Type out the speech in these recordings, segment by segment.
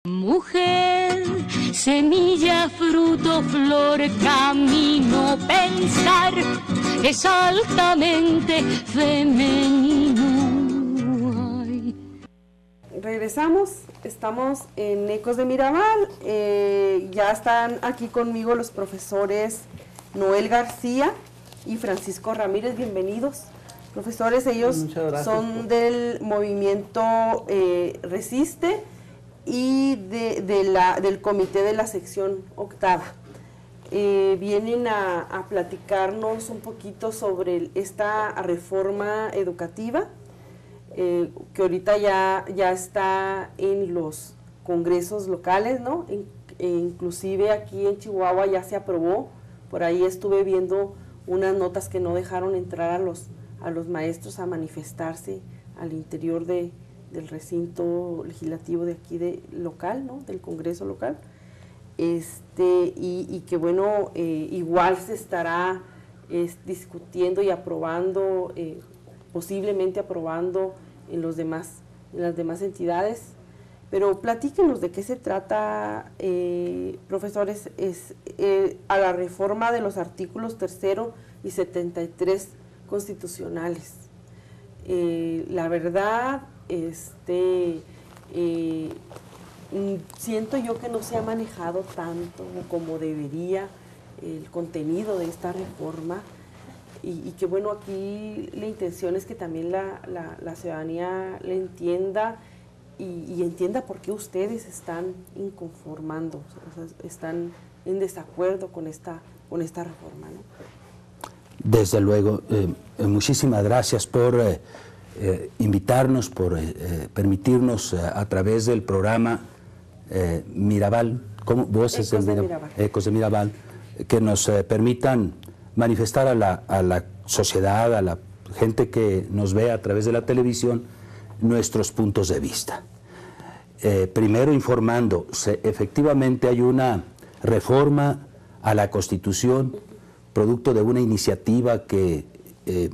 Mujer, semilla, fruto, flor, camino, pensar, es altamente femenino. Ay. Regresamos, estamos en Ecos de Mirabal, ya están aquí conmigo los profesores Noel García y Francisco Ramírez, bienvenidos. Profesores, ellos son del movimiento Resiste y del comité de la sección octava. Vienen a platicarnos un poquito sobre esta reforma educativa que ahorita ya está en los congresos locales, ¿no? Inclusive aquí en Chihuahua ya se aprobó. Por ahí estuve viendo unas notas que no dejaron entrar a los maestros a manifestarse al interior del recinto legislativo de aquí local, ¿no? Del Congreso local, y que bueno, igual se estará discutiendo y aprobando, posiblemente aprobando en las demás entidades. Pero platíquenos de qué se trata, profesores, a la reforma de los artículos 3º y 73 constitucionales. La verdad, siento yo que no se ha manejado tanto como debería el contenido de esta reforma y que bueno, aquí la intención es que también la ciudadanía le entienda y entienda por qué ustedes están inconformando, o sea, están en desacuerdo con esta reforma, ¿no? Desde luego, muchísimas gracias por invitarnos, por permitirnos a través del programa Mirabal, Voces de Mirabal, Ecos de Mirabal, que nos permitan manifestar a la sociedad, a la gente que nos ve a través de la televisión, nuestros puntos de vista. Primero informando, efectivamente hay una reforma a la Constitución, producto de una iniciativa que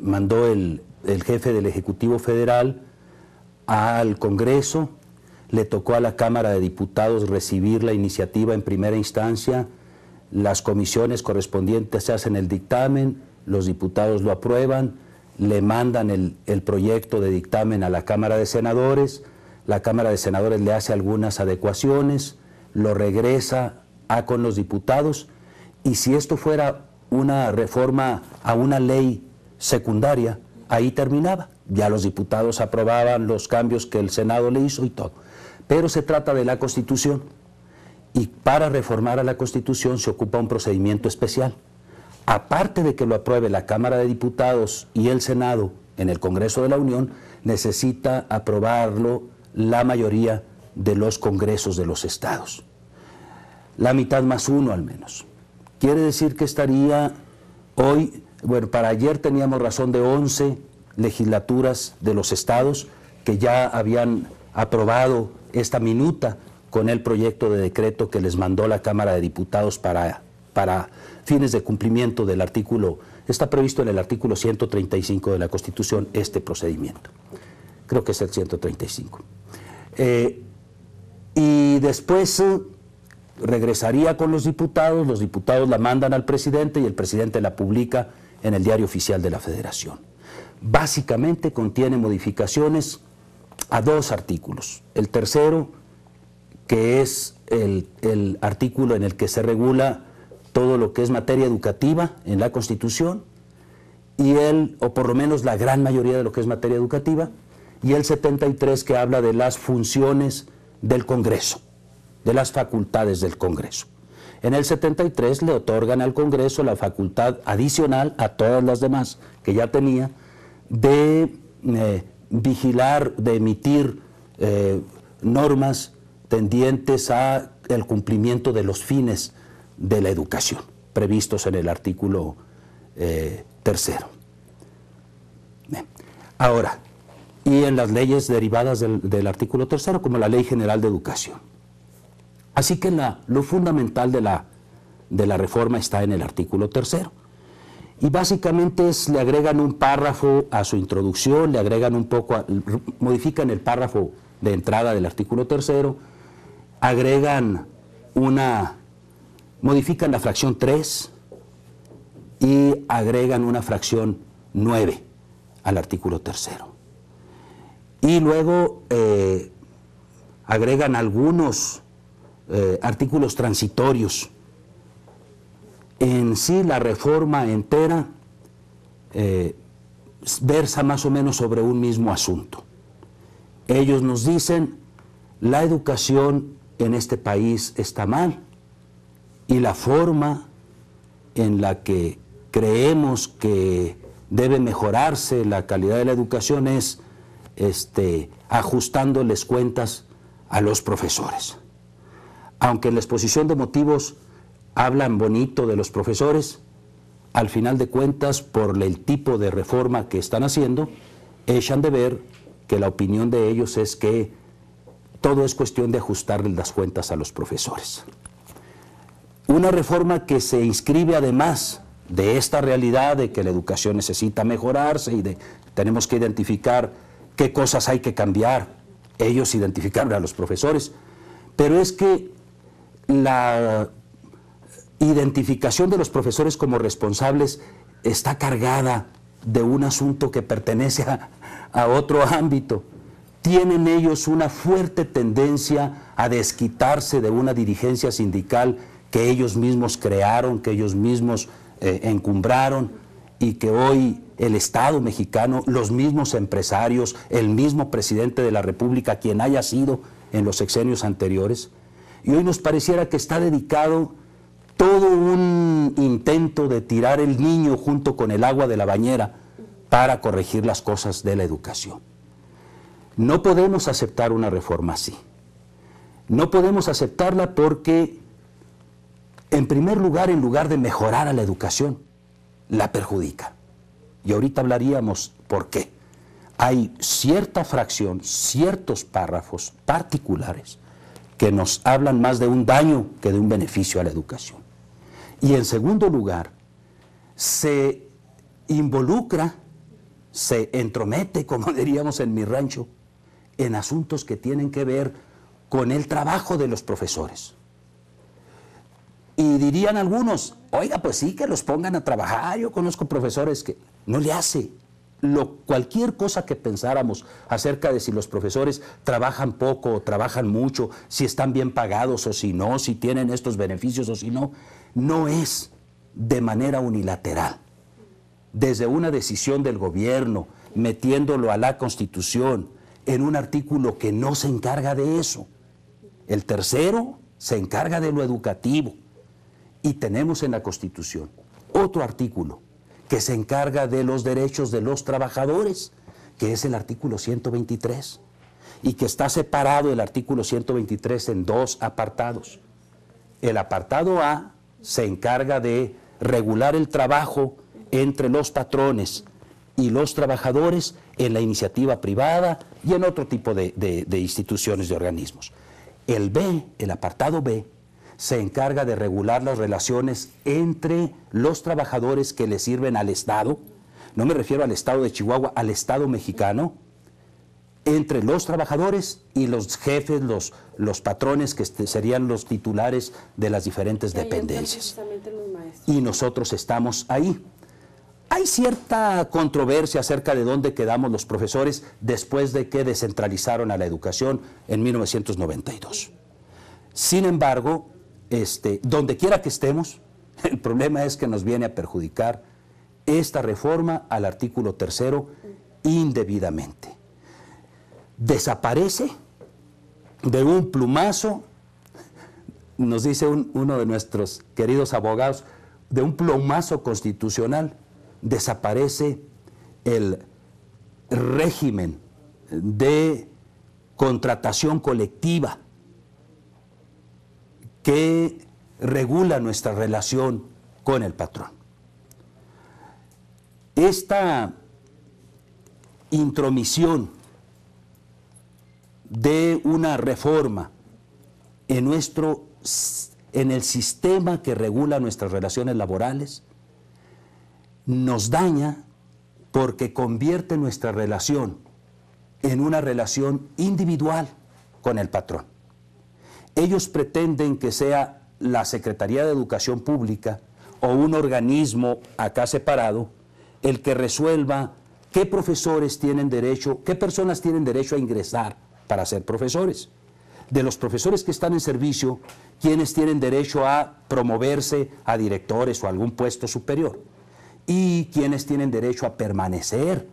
mandó el jefe del Ejecutivo Federal al Congreso. Le tocó a la Cámara de Diputados recibir la iniciativa en primera instancia, las comisiones correspondientes hacen el dictamen, los diputados lo aprueban, le mandan el proyecto de dictamen a la Cámara de Senadores, la Cámara de Senadores le hace algunas adecuaciones, lo regresa con los diputados, y si esto fuera una reforma a una ley secundaria, ahí terminaba. Ya los diputados aprobaban los cambios que el Senado le hizo y todo. Pero se trata de la Constitución, y para reformar a la Constitución se ocupa un procedimiento especial. Aparte de que lo apruebe la Cámara de Diputados y el Senado en el Congreso de la Unión, necesita aprobarlo la mayoría de los congresos de los estados. La mitad más uno al menos. Quiere decir que estaría hoy, bueno, para ayer teníamos razón de 11 legislaturas de los estados que ya habían aprobado esta minuta con el proyecto de decreto que les mandó la Cámara de Diputados para fines de cumplimiento del artículo, está previsto en el artículo 135 de la Constitución este procedimiento. Creo que es el 135. Y después regresaría con los diputados la mandan al presidente y el presidente la publica en el Diario Oficial de la Federación. Básicamente contiene modificaciones a 2 artículos. El tercero, que es el artículo en el que se regula todo lo que es materia educativa en la Constitución, o por lo menos la gran mayoría de lo que es materia educativa, y el 73, que habla de las funciones del Congreso, de las facultades del Congreso. En el 73 le otorgan al Congreso la facultad adicional a todas las demás que ya tenía de vigilar, de emitir normas tendientes a el cumplimiento de los fines de la educación, previstos en el artículo 3º. Ahora, y en las leyes derivadas del artículo 3º, como la Ley General de Educación. Así que lo fundamental de la reforma está en el artículo 3º. Y básicamente le agregan un párrafo a su introducción, le agregan un poco, modifican el párrafo de entrada del artículo 3º modifican la fracción 3 y agregan una fracción 9 al artículo 3. Y luego agregan algunos artículos transitorios. En sí, la reforma entera versa más o menos sobre un mismo asunto. Ellos nos dicen, la educación en este país está mal y la forma en la que creemos que debe mejorarse la calidad de la educación es ajustándoles cuentas a los profesores. Aunque en la exposición de motivos hablan bonito de los profesores, al final de cuentas, por el tipo de reforma que están haciendo, echan de ver que la opinión de ellos es que todo es cuestión de ajustarles las cuentas a los profesores. Una reforma que se inscribe además de esta realidad de que la educación necesita mejorarse y tenemos que identificar qué cosas hay que cambiar, ellos identificaron a los profesores, pero es que la identificación de los profesores como responsables está cargada de un asunto que pertenece a otro ámbito. Tienen ellos una fuerte tendencia a desquitarse de una dirigencia sindical que ellos mismos crearon, que ellos mismos encumbraron, y que hoy el Estado mexicano, los mismos empresarios, el mismo presidente de la República, quien haya sido en los sexenios anteriores, y hoy nos pareciera que está dedicado todo un intento de tirar el niño junto con el agua de la bañera para corregir las cosas de la educación. No podemos aceptar una reforma así. No podemos aceptarla porque, en primer lugar, en lugar de mejorar a la educación, la perjudica. Y ahorita hablaríamos por qué. Hay cierta fracción, ciertos párrafos particulares que nos hablan más de un daño que de un beneficio a la educación. Y en segundo lugar, se involucra, se entromete, como diríamos en mi rancho, en asuntos que tienen que ver con el trabajo de los profesores. Y dirían algunos, oiga, pues sí, que los pongan a trabajar. Yo conozco profesores que no le hace. Cualquier cosa que pensáramos acerca de si los profesores trabajan poco o trabajan mucho, si están bien pagados o si no, si tienen estos beneficios o si no, no es de manera unilateral. Desde una decisión del gobierno, metiéndolo a la Constitución, en un artículo que no se encarga de eso. El tercero se encarga de lo educativo. Y tenemos en la Constitución otro artículo que se encarga de los derechos de los trabajadores, que es el artículo 123, y que está separado el artículo 123 en dos apartados. El apartado A se encarga de regular el trabajo entre los patrones y los trabajadores en la iniciativa privada y en otro tipo de instituciones, de organismos. El apartado B, se encarga de regular las relaciones entre los trabajadores que le sirven al Estado, no me refiero al Estado de Chihuahua, al Estado mexicano, entre los trabajadores y los jefes, los patrones que serían los titulares de las diferentes dependencias. Y nosotros estamos ahí. Hay cierta controversia acerca de dónde quedamos los profesores después de que descentralizaron a la educación en 1992. Sin embargo, donde quiera que estemos, el problema es que nos viene a perjudicar esta reforma al artículo 3 indebidamente. Desaparece de un plumazo, nos dice uno de nuestros queridos abogados, de un plumazo constitucional, desaparece el régimen de contratación colectiva que regula nuestra relación con el patrón. Esta intromisión de una reforma en el sistema que regula nuestras relaciones laborales nos daña porque convierte nuestra relación en una relación individual con el patrón. ellos pretenden que sea la Secretaría de Educación Pública o un organismo acá separado el que resuelva qué profesores tienen derecho, qué personas tienen derecho a ingresar para ser profesores. De los profesores que están en servicio, quienes tienen derecho a promoverse a directores o a algún puesto superior, y quienes tienen derecho a permanecer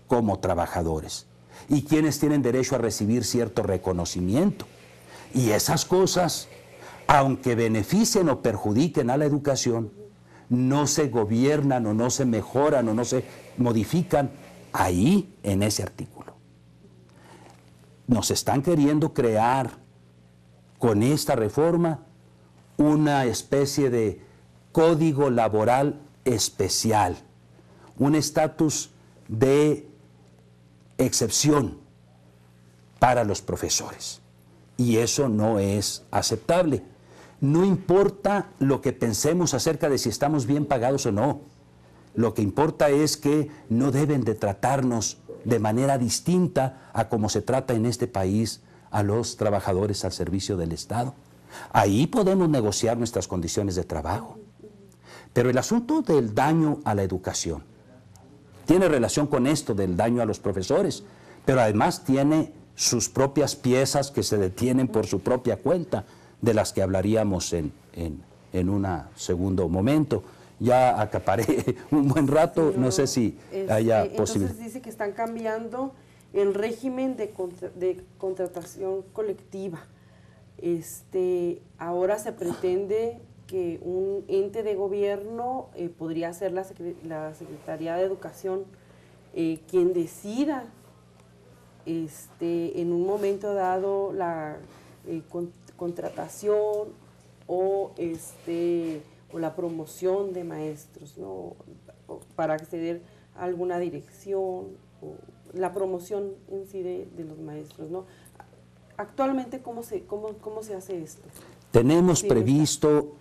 como trabajadores, y quienes tienen derecho a recibir cierto reconocimiento. Y esas cosas, aunque beneficien o perjudiquen a la educación, no se gobiernan o no se mejoran o no se modifican ahí en ese artículo. Nos están queriendo crear con esta reforma una especie de código laboral especial, un estatus de excepción para los profesores. Y eso no es aceptable. No importa lo que pensemos acerca de si estamos bien pagados o no. Lo que importa es que no deben de tratarnos de manera distinta a como se trata en este país a los trabajadores al servicio del Estado. Ahí podemos negociar nuestras condiciones de trabajo. Pero el asunto del daño a la educación tiene relación con esto del daño a los profesores, pero además tiene sus propias piezas que se detienen por su propia cuenta, de las que hablaríamos en un segundo momento. Ya acaparé un buen rato, no sé si haya posibilidad. Entonces dice que están cambiando el régimen de contratación colectiva. Ahora se pretende que un ente de gobierno podría ser la Secretaría de Educación quien decida en un momento dado la contratación o la promoción de maestros, ¿no? Para acceder a alguna dirección, o la promoción en sí de los maestros, ¿no? Actualmente, ¿cómo se hace esto? Tenemos previsto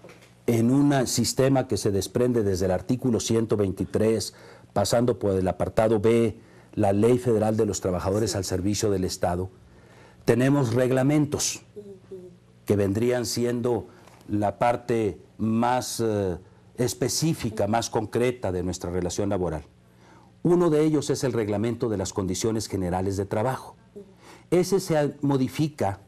en un sistema que se desprende desde el artículo 123, pasando por el apartado B, la Ley Federal de los Trabajadores al Servicio del Estado, tenemos reglamentos que vendrían siendo la parte más específica, más concreta de nuestra relación laboral. Uno de ellos es el reglamento de las condiciones generales de trabajo. Ese se modifica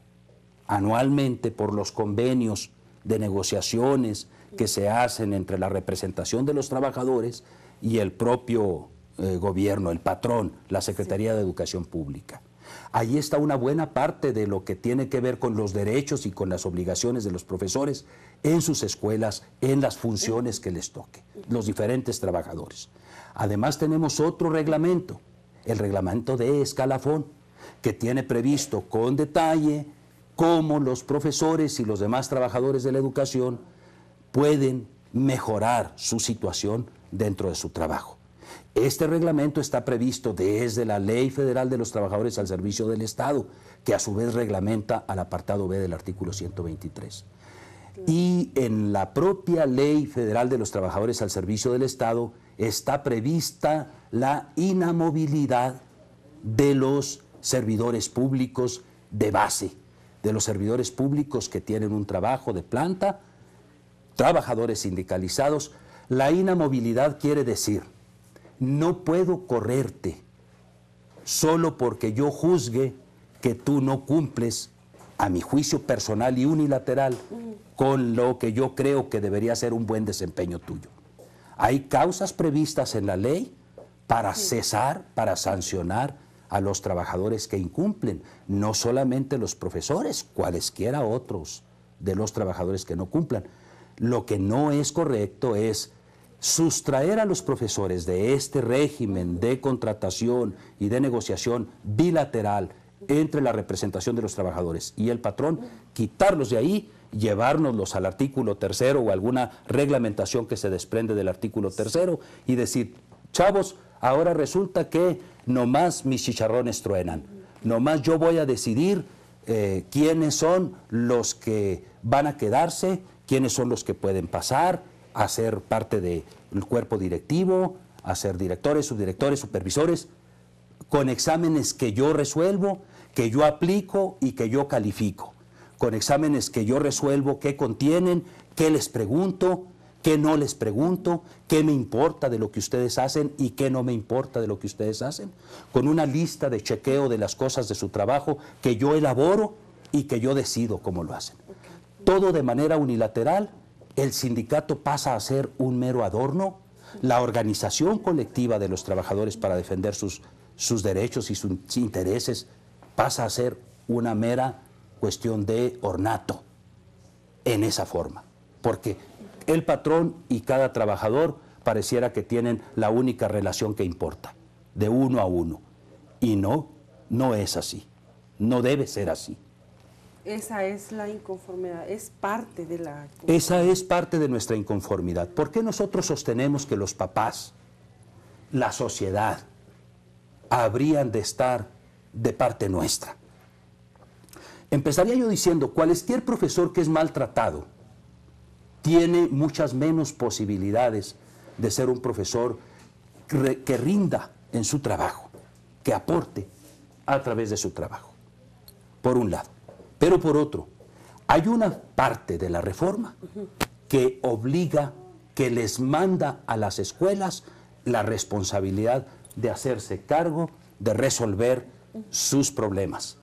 anualmente por los convenios de negociaciones que se hacen entre la representación de los trabajadores y el propio gobierno, el patrón, la Secretaría de Educación Pública. Ahí está una buena parte de lo que tiene que ver con los derechos y con las obligaciones de los profesores en sus escuelas, en las funciones que les toque, los diferentes trabajadores. Además tenemos otro reglamento, el reglamento de escalafón, que tiene previsto con detalle cómo los profesores y los demás trabajadores de la educación pueden mejorar su situación dentro de su trabajo. Este reglamento está previsto desde la Ley Federal de los Trabajadores al Servicio del Estado, que a su vez reglamenta al apartado B del artículo 123. Y en la propia Ley Federal de los Trabajadores al Servicio del Estado está prevista la inamovilidad de los servidores públicos de base, de los servidores públicos que tienen un trabajo de planta, trabajadores sindicalizados. La inamovilidad quiere decir: no puedo correrte solo porque yo juzgue que tú no cumples, a mi juicio personal y unilateral, con lo que yo creo que debería ser un buen desempeño tuyo. Hay causas previstas en la ley para cesar, para sancionar a los trabajadores que incumplen, no solamente los profesores, cualesquiera otros de los trabajadores que no cumplan. Lo que no es correcto es sustraer a los profesores de este régimen de contratación y de negociación bilateral entre la representación de los trabajadores y el patrón, quitarlos de ahí, llevárnoslos al artículo 3 o alguna reglamentación que se desprende del artículo 3 y decir: chavos, ahora resulta que nomás mis chicharrones truenan, nomás yo voy a decidir quiénes son los que van a quedarse, quiénes son los que pueden pasar a ser parte del cuerpo directivo, a ser directores, subdirectores, supervisores, con exámenes que yo resuelvo, que yo aplico y que yo califico, con exámenes que yo resuelvo qué contienen, qué les pregunto, qué no les pregunto, qué me importa de lo que ustedes hacen y qué no me importa de lo que ustedes hacen, con una lista de chequeo de las cosas de su trabajo que yo elaboro y que yo decido cómo lo hacen. Todo de manera unilateral, el sindicato pasa a ser un mero adorno, la organización colectiva de los trabajadores para defender sus derechos y sus intereses pasa a ser una mera cuestión de ornato en esa forma, porque el patrón y cada trabajador pareciera que tienen la única relación que importa, de uno a uno, y no es así, no debe ser así. Esa es la inconformidad, es parte de la... Esa es parte de nuestra inconformidad. ¿Por qué nosotros sostenemos que los papás, la sociedad, habrían de estar de parte nuestra? Empezaría yo diciendo, cualquier profesor que es maltratado tiene muchas menos posibilidades de ser un profesor que rinda en su trabajo, que aporte a través de su trabajo, por un lado. Pero por otro, hay una parte de la reforma que obliga, que les manda a las escuelas la responsabilidad de hacerse cargo de resolver sus problemas.